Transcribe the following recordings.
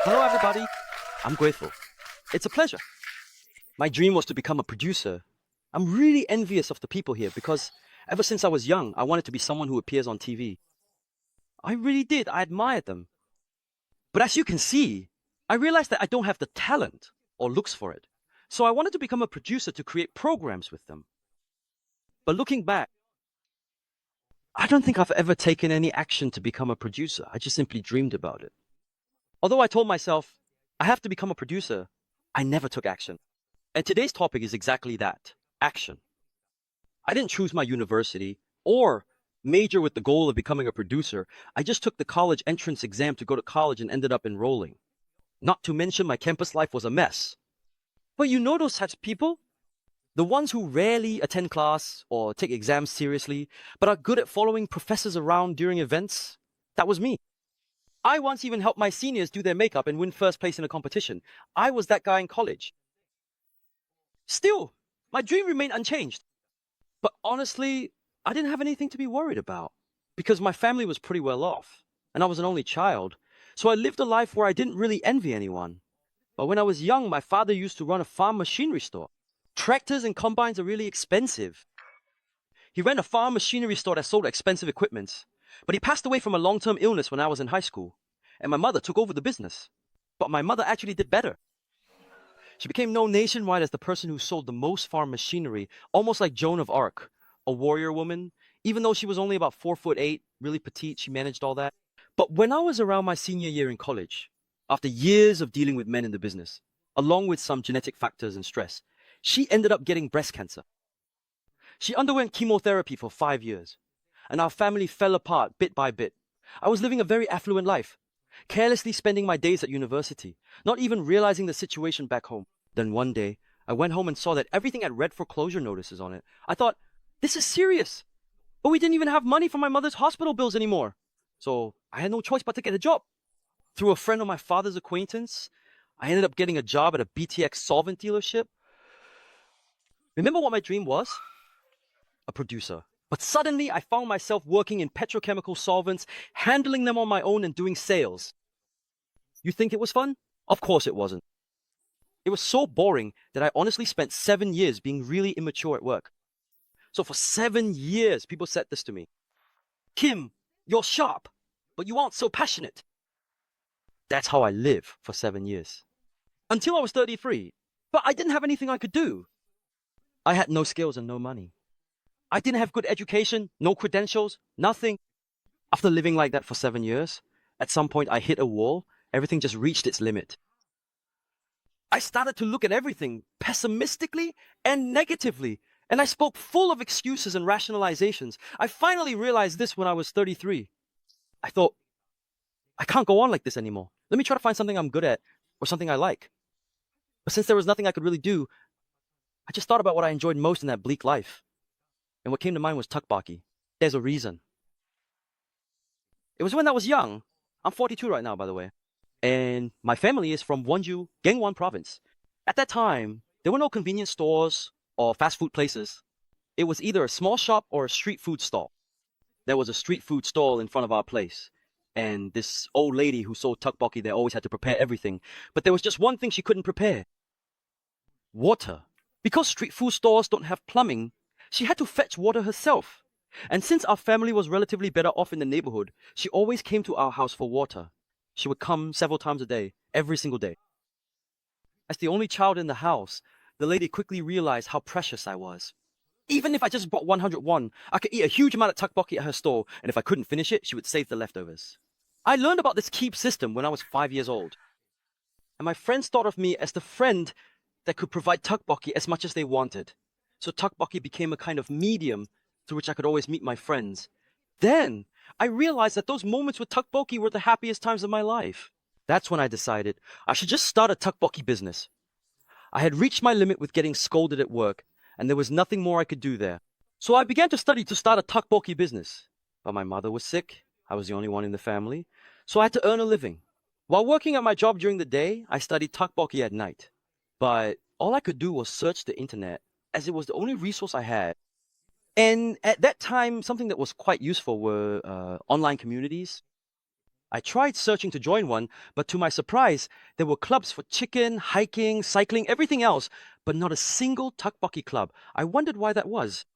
Hello, everybody. I'm grateful. It's a pleasure. My dream was to become a producer. I'm really envious of the people here because ever since I was young, I wanted to be someone who appears on TV. I really did. I admired them. But as you can see, I realized that I don't have the talent or looks for it. So I wanted to become a producer to create programs with them. But looking back, I don't think I've ever taken any action to become a producer. I just simply dreamed about it. Although I told myself I have to become a producer, I never took action. And today's topic is exactly that, action. I didn't choose my university or major with the goal of becoming a producer. I just took the college entrance exam to go to college and ended up enrolling. Not to mention my campus life was a mess. But you know those types of people? The ones who rarely attend class or take exams seriously, but are good at following professors around during events? That was me. I once even helped my seniors do their makeup and win first place in a competition. I was that guy in college. Still, my dream remained unchanged. But honestly, I didn't have anything to be worried about because my family was pretty well off and I was an only child. So I lived a life where I didn't really envy anyone. But when I was young, my father used to run a farm machinery store. Tractors and combines are really expensive. He ran a farm machinery store that sold expensive equipment. But he passed away from a long-term illness when I was in high school. And my mother took over the business. But my mother actually did better. She became known nationwide as the person who sold the most farm machinery, almost like Joan of Arc, a warrior woman. Even though she was only about 4'8", really petite, she managed all that. But when I was around my senior year in college, after years of dealing with men in the business, along with some genetic factors and stress, she ended up getting breast cancer. She underwent chemotherapy for 5 years, and our family fell apart bit by bit. I was living a very affluent life, carelessly spending my days at university, not even realizing the situation back home. Then one day, I went home and saw that everything had red foreclosure notices on it. I thought, this is serious. But we didn't even have money for my mother's hospital bills anymore. So I had no choice but to get a job. Through a friend of my father's acquaintance, I ended up getting a job at a BTX solvent dealership. Remember what my dream was? A producer. But suddenly I found myself working in petrochemical solvents, handling them on my own and doing sales. You think it was fun? Of course it wasn't. It was so boring that I honestly spent 7 years being really immature at work. So for 7 years, people said this to me. Kim, you're sharp, but you aren't so passionate. That's how I lived for 7 years. Until I was 33. But I didn't have anything I could do. I had no skills and no money. I didn't have good education, no credentials, nothing. After living like that for 7 years, at some point I hit a wall. Everything just reached its limit. I started to look at everything pessimistically and negatively, and I spoke full of excuses and rationalizations. I finally realized this when I was 33. I thought, I can't go on like this anymore. Let me try to find something I'm good at or something I like. But since there was nothing I could really do, I just thought about what I enjoyed most in that bleak life. And what came to mind was tteokbokki. There's a reason. It was when I was young. I'm 42 right now, by the way. And my family is from Wonju, Gangwon province. At that time, there were no convenience stores or fast food places. It was either a small shop or a street food stall. There was a street food stall in front of our place. And this old lady who sold tteokbokki there always had to prepare everything. But there was just one thing she couldn't prepare. Water. Because street food stores don't have plumbing, she had to fetch water herself. And since our family was relatively better off in the neighborhood, she always came to our house for water. She would come several times a day, every single day. As the only child in the house, the lady quickly realized how precious I was. Even if I just bought 101, I could eat a huge amount of tteokbokki at her store, and if I couldn't finish it, she would save the leftovers. I learned about this keep system when I was 5 years old. And my friends thought of me as the friend that could provide tteokbokki as much as they wanted. So tteokbokki became a kind of medium through which I could always meet my friends. Then I realized that those moments with tteokbokki were the happiest times of my life. That's when I decided I should just start a tteokbokki business. I had reached my limit with getting scolded at work, and there was nothing more I could do there. So I began to study to start a tteokbokki business. But my mother was sick. I was the only one in the family. So I had to earn a living. While working at my job during the day, I studied tteokbokki at night. But all I could do was search the internet, as it was the only resource I had. And at that time, something that was quite useful were online communities. I tried searching to join one, but to my surprise, there were clubs for chicken, hiking, cycling, everything else, but not a single tteokbokki club. I wondered why that was.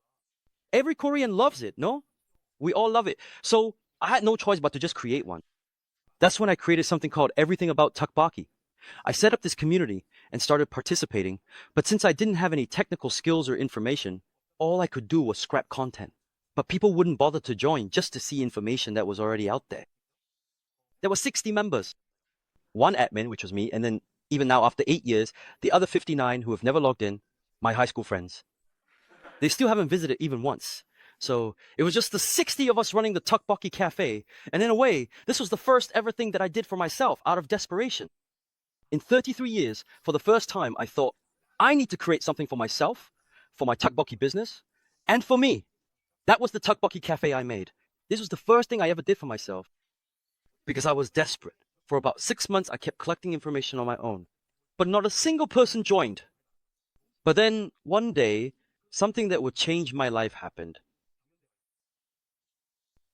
Every Korean loves it, no? We all love it. So I had no choice but to just create one. That's when I created something called Everything About tteokbokki. I set up this community and started participating, but since I didn't have any technical skills or information, all I could do was scrap content. But people wouldn't bother to join just to see information that was already out there. There were 60 members, one admin, which was me, and then even now after 8 years, the other 59 who have never logged in, my high school friends. They still haven't visited even once. So it was just the 60 of us running the tteokbokki cafe, and in a way, this was the first ever thing that I did for myself out of desperation. In 33 years, for the first time, I thought, I need to create something for myself, for my tteokbokki business, and for me. That was the tteokbokki cafe I made. This was the first thing I ever did for myself. Because I was desperate. For about 6 months, I kept collecting information on my own. But not a single person joined. But then, one day, something that would change my life happened.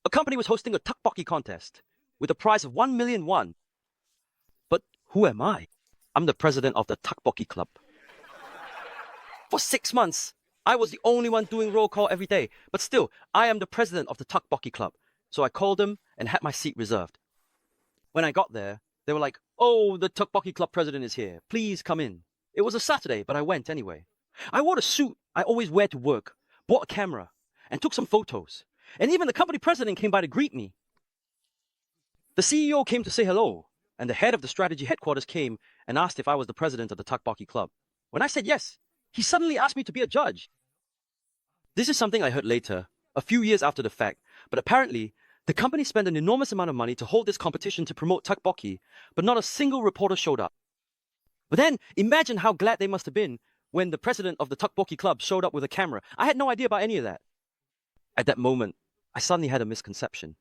A company was hosting a tteokbokki contest with a prize of 1 million won. But who am I? I'm the president of the tteokbokki club. For 6 months, I was the only one doing roll call every day. But still, I am the president of the tteokbokki club. So I called them and had my seat reserved. When I got there, they were like, "Oh, the tteokbokki club president is here. Please come in." It was a Saturday, but I went anyway. I wore the suit I always wear to work, bought a camera, and took some photos. And even the company president came by to greet me. The CEO came to say hello, and the head of the strategy headquarters came and asked if I was the president of the tteokbokki club. When I said yes, he suddenly asked me to be a judge. This is something I heard later, a few years after the fact, but apparently, the company spent an enormous amount of money to hold this competition to promote tteokbokki, but not a single reporter showed up. But then, imagine how glad they must have been when the president of the tteokbokki club showed up with a camera. I had no idea about any of that. At that moment, I suddenly had a misconception.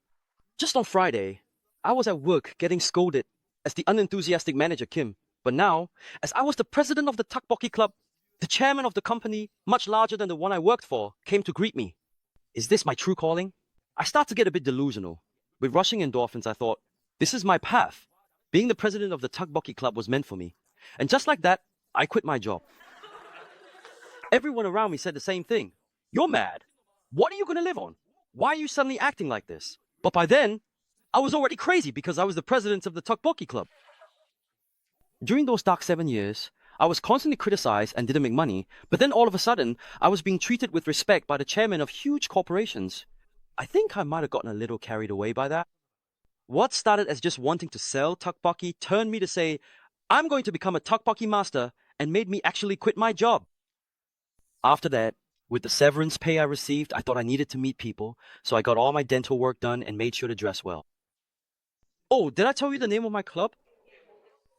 Just on Friday, I was at work getting scolded as the unenthusiastic manager Kim. But now, as I was the president of the tteokbokki club, the chairman of the company, much larger than the one I worked for, came to greet me. Is this my true calling? I started to get a bit delusional. With rushing endorphins, I thought, this is my path. Being the president of the tteokbokki club was meant for me. And just like that, I quit my job. Everyone around me said the same thing. You're mad. What are you going to live on? Why are you suddenly acting like this? But by then, I was already crazy because I was the president of the tteokbokki club. During those dark 7 years, I was constantly criticized and didn't make money. But then all of a sudden, I was being treated with respect by the chairman of huge corporations. I think I might have gotten a little carried away by that. What started as just wanting to sell tteokbokki turned me to say, I'm going to become a tteokbokki master, and made me actually quit my job. After that, with the severance pay I received, I thought I needed to meet people, so I got all my dental work done and made sure to dress well. Oh, did I tell you the name of my club?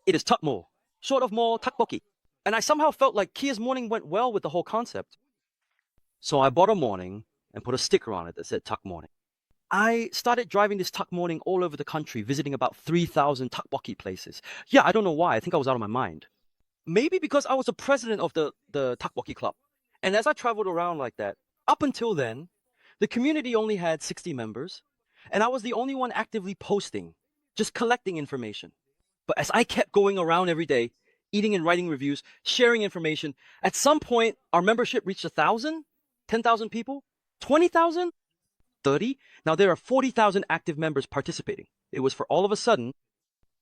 It is tteokmo, short of more tteokbokki. And I somehow felt like Kia's morning went well with the whole concept. So I bought a morning and put a sticker on it that said Tuck Morning. I started driving this Tuck Morning all over the country, visiting about 3,000 tteokbokki places. Yeah, I don't know why. I think I was out of my mind. Maybe because I was the president of the tteokbokki club. And as I traveled around like that, up until then, the community only had 60 members, and I was the only one actively posting, just collecting information. But as I kept going around every day, eating and writing reviews, sharing information, at some point, our membership reached 1,000, 10,000 people, 20,000, 30. Now there are 40,000 active members participating. It was for all of a sudden,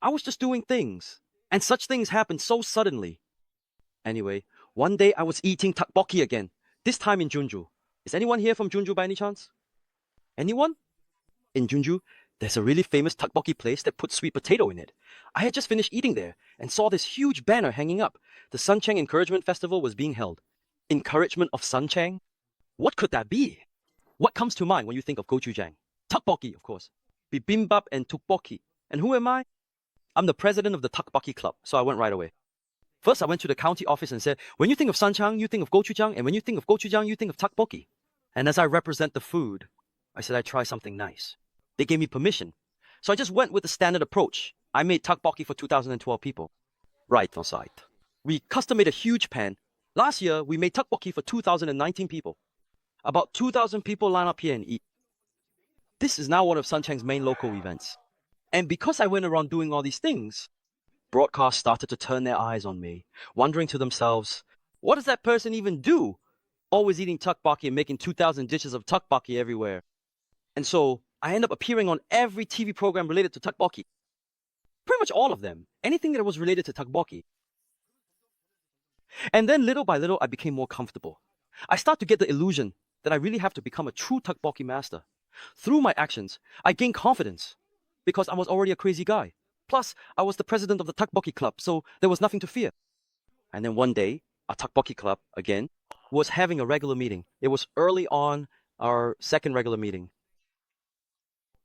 I was just doing things. And such things happened so suddenly. Anyway, one day I was eating tteokbokki again, this time in Jeonju. Is anyone here from Jeonju by any chance? Anyone? In Jeonju, there's a really famous tteokbokki place that puts sweet potato in it. I had just finished eating there and saw this huge banner hanging up. The Sunchang Encouragement Festival was being held. Encouragement of Sunchang? What could that be? What comes to mind when you think of gochujang? Tteokbokki, of course. Bibimbap and tteokbokki. And who am I? I'm the president of the tteokbokki club, so I went right away. First, I went to the county office and said, when you think of Sunchang, you think of gochujang, and when you think of gochujang, you think of tteokbokki. And as I represent the food, I said I'd try something nice. They gave me permission. So I just went with the standard approach. I made tteokbokki for 2012 people. Right on site. We custom made a huge pan. Last year, we made tteokbokki for 2019 people. About 2,000 people line up here and eat. This is now one of Sunchang's main local events. And because I went around doing all these things, broadcasts started to turn their eyes on me, wondering to themselves, what does that person even do? Always eating tteokbokki and making 2,000 dishes of tteokbokki everywhere. And so I ended up appearing on every TV program related to tteokbokki. Pretty much all of them. Anything that was related to tteokbokki. And then little by little, I became more comfortable. I start to get the illusion that I really have to become a true tteokbokki master. Through my actions, I gained confidence because I was already a crazy guy. Plus, I was the president of the tteokbokki club, so there was nothing to fear. And then one day, our tteokbokki club, again, was having a regular meeting. It was early on our second regular meeting.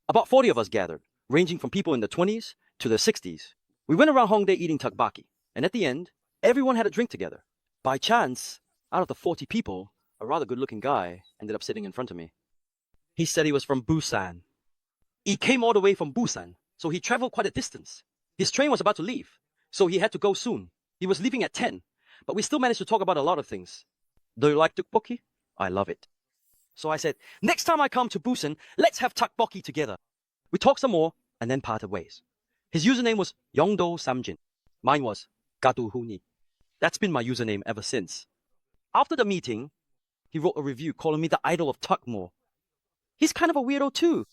About 40 of us gathered, ranging from people in their 20s to their 60s. We went around Hongdae eating tteokbokki, and at the end, everyone had a drink together. By chance, out of the 40 people, a rather good-looking guy ended up sitting in front of me. He said he was from Busan. He came all the way from Busan, so he traveled quite a distance. His train was about to leave, so he had to go soon. He was leaving at 10, but we still managed to talk about a lot of things. Do you like tteokbokki? I love it. So I said, next time I come to Busan, let's have tteokbokki together. We talked some more and then parted ways. His username was Yeongdo Samjin. Mine was Gaduhuni. That's been my username ever since. After the meeting, he wrote a review calling me the idol of Tteokmo. He's kind of a weirdo too.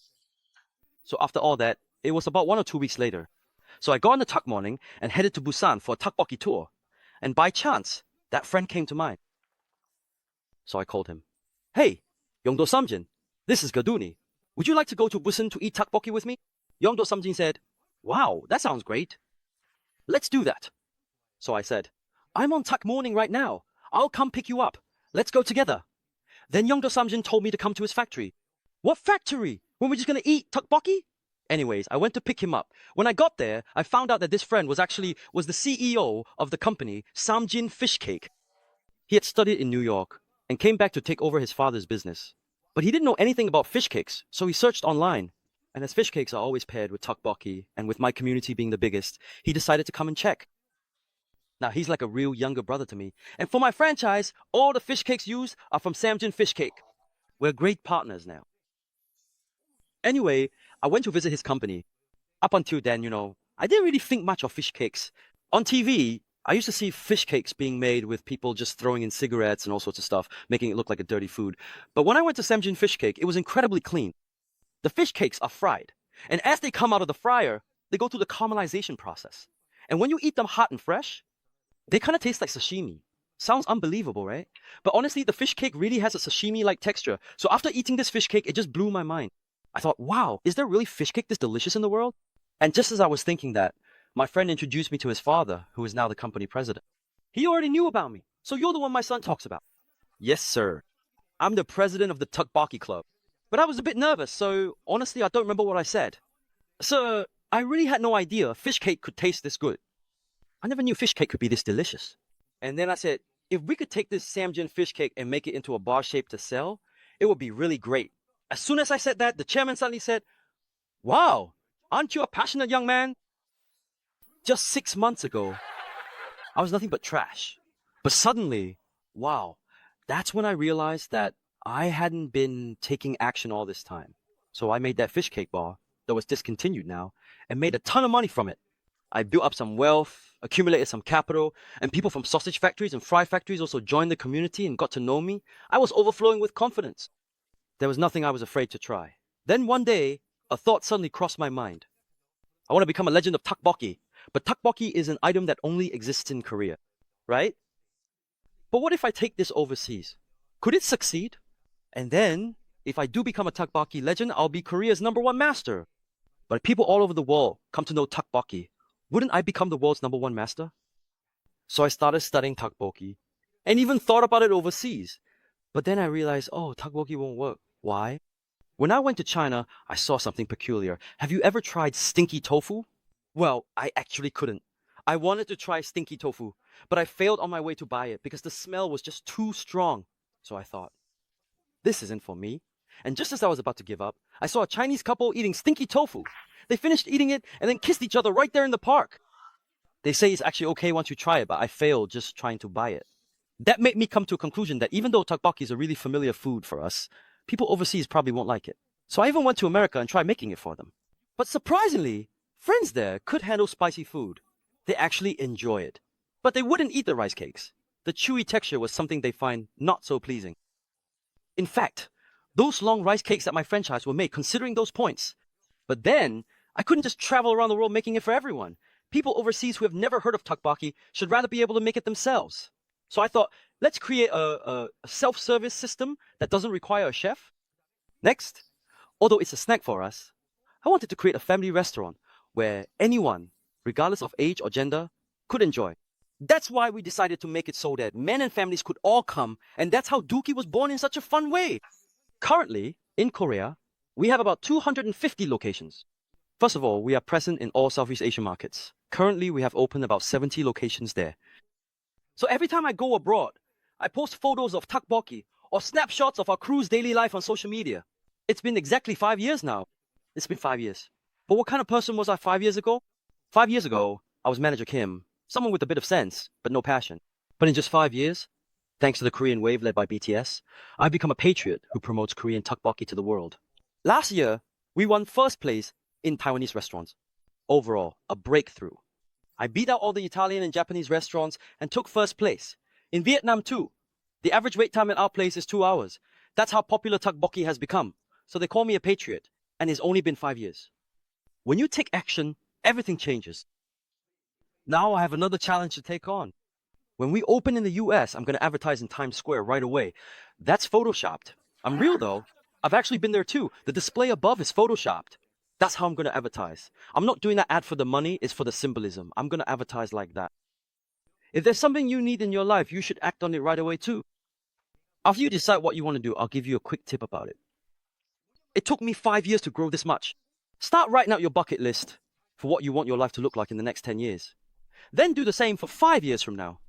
So after all that, it was about 1 or 2 weeks later. So I got on the Tteok morning and headed to Busan for a tteokbokki tour. And by chance, that friend came to mind. So I called him. Hey, Yeongdo Samjin, this is Gaduni. Would you like to go to Busan to eat tteokbokki with me? Yeongdo Samjin said, wow, that sounds great. Let's do that. So I said, I'm on Tteok morning right now. I'll come pick you up. Let's go together. Then Yeongdo Samjin told me to come to his factory. What factory? When we're just going to eat tteokbokki? Anyways, I went to pick him up. When I got there, I found out that this friend was the CEO of the company, Samjin Fish Cake. He had studied in New York and came back to take over his father's business. But he didn't know anything about fish cakes, so he searched online. And as fish cakes are always paired with tteokbokki, and with my community being the biggest, he decided to come and check. Now, he's like a real younger brother to me. And for my franchise, all the fish cakes used are from Samjin Fish Cake. We're great partners now. Anyway, I went to visit his company. Up until then, I didn't really think much of fish cakes. On TV, I used to see fish cakes being made with people just throwing in cigarettes and all sorts of stuff, making it look like a dirty food. But when I went to Samjin Fish Cake, it was incredibly clean. The fish cakes are fried. And as they come out of the fryer, they go through the caramelization process. And when you eat them hot and fresh, they kind of taste like sashimi. Sounds unbelievable, right? But honestly, the fish cake really has a sashimi-like texture. So after eating this fish cake, it just blew my mind. I thought, wow, is there really fish cake this delicious in the world? And just as I was thinking that, my friend introduced me to his father, who is now the company president. He already knew about me, so you're the one my son talks about. Yes, sir. I'm the president of the tteokbokki club. But I was a bit nervous, so honestly, I don't remember what I said. Sir, I really had no idea fish cake could taste this good. I never knew fish cake could be this delicious. And then I said, if we could take this Samjin fish cake and make it into a bar shape to sell, it would be really great. As soon as I said that, the chairman suddenly said, wow, aren't you a passionate young man? Just 6 months ago, I was nothing but trash. But suddenly, wow, that's when I realized that I hadn't been taking action all this time. So I made that fish cake bar that was discontinued now and made a ton of money from it. I built up some wealth, accumulated some capital, and people from sausage factories and fry factories also joined the community and got to know me. I was overflowing with confidence. There was nothing I was afraid to try. Then one day, a thought suddenly crossed my mind. I want to become a legend of tteokbokki, but tteokbokki is an item that only exists in Korea, right? But what if I take this overseas? Could it succeed? And then, if I do become a tteokbokki legend, I'll be Korea's #1 master. But if people all over the world come to know tteokbokki, wouldn't I become the world's #1 master? So I started studying tteokbokki and even thought about it overseas. But then I realized, tteokbokki won't work. Why? When I went to China, I saw something peculiar. Have you ever tried stinky tofu? Well, I actually couldn't. I wanted to try stinky tofu, but I failed on my way to buy it because the smell was just too strong. So I thought, this isn't for me. And just as I was about to give up, I saw a Chinese couple eating stinky tofu. They finished eating it and then kissed each other right there in the park. They say it's actually okay once you try it, but I failed just trying to buy it. That made me come to a conclusion that even though tteokbokki is a really familiar food for us, people overseas probably won't like it. So I even went to America and tried making it for them. But surprisingly, Friends there could handle spicy food. They actually enjoy it. But they wouldn't eat the rice cakes. The chewy texture was something they find not so pleasing. In fact, those long rice cakes at my franchise were made considering those points. But then, I couldn't just travel around the world making it for everyone. People overseas who have never heard of tteokbokki should rather be able to make it themselves. So I thought, let's create a self-service system that doesn't require a chef. Next, although it's a snack for us, I wanted to create a family restaurant where anyone, regardless of age or gender, could enjoy. That's why we decided to make it so that men and families could all come, and that's how DooKKi was born in such a fun way. Currently, in Korea, we have about 250 locations. First of all, we are present in all Southeast Asian markets. Currently, we have opened about 70 locations there. So every time I go abroad, I post photos of tteokbokki or snapshots of our crew's daily life on social media. It's been exactly 5 years now. It's been 5 years. But what kind of person was I 5 years ago? 5 years ago, I was Manager Kim, someone with a bit of sense, but no passion. But in just 5 years, thanks to the Korean wave led by BTS, I've become a patriot who promotes Korean tteokbokki to the world. Last year, we won first place in Taiwanese restaurants. Overall, a breakthrough. I beat out all the Italian and Japanese restaurants and took first place. In Vietnam too, the average wait time in our place is 2 hours. That's how popular tteokbokki has become. So they call me a patriot, and it's only been 5 years. When you take action, everything changes. Now I have another challenge to take on. When we open in the US, I'm going to advertise in Times Square right away. That's photoshopped. I'm real though. I've actually been there too. The display above is photoshopped. That's how I'm going to advertise. I'm not doing that ad for the money, it's for the symbolism. I'm going to advertise like that. If there's something you need in your life, you should act on it right away too. After you decide what you want to do, I'll give you a quick tip about it. It took me 5 years to grow this much. Start writing out your bucket list for what you want your life to look like in the next 10 years. Then do the same for 5 years from now.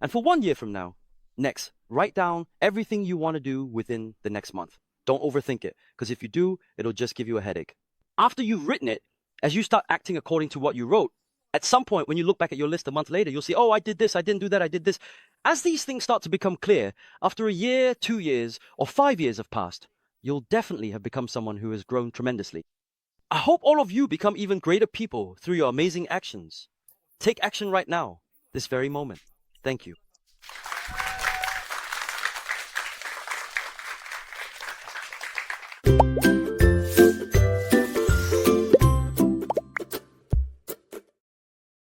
And for 1 year from now. Next, write down everything you want to do within the next month. Don't overthink it, because if you do, it'll just give you a headache. After you've written it, as you start acting according to what you wrote, at some point when you look back at your list a month later, you'll see, oh, I did this, I didn't do that, I did this. As these things start to become clear, after a year, 2 years, or 5 years have passed, you'll definitely have become someone who has grown tremendously. I hope all of you become even greater people through your amazing actions. Take action right now, this very moment. Thank you.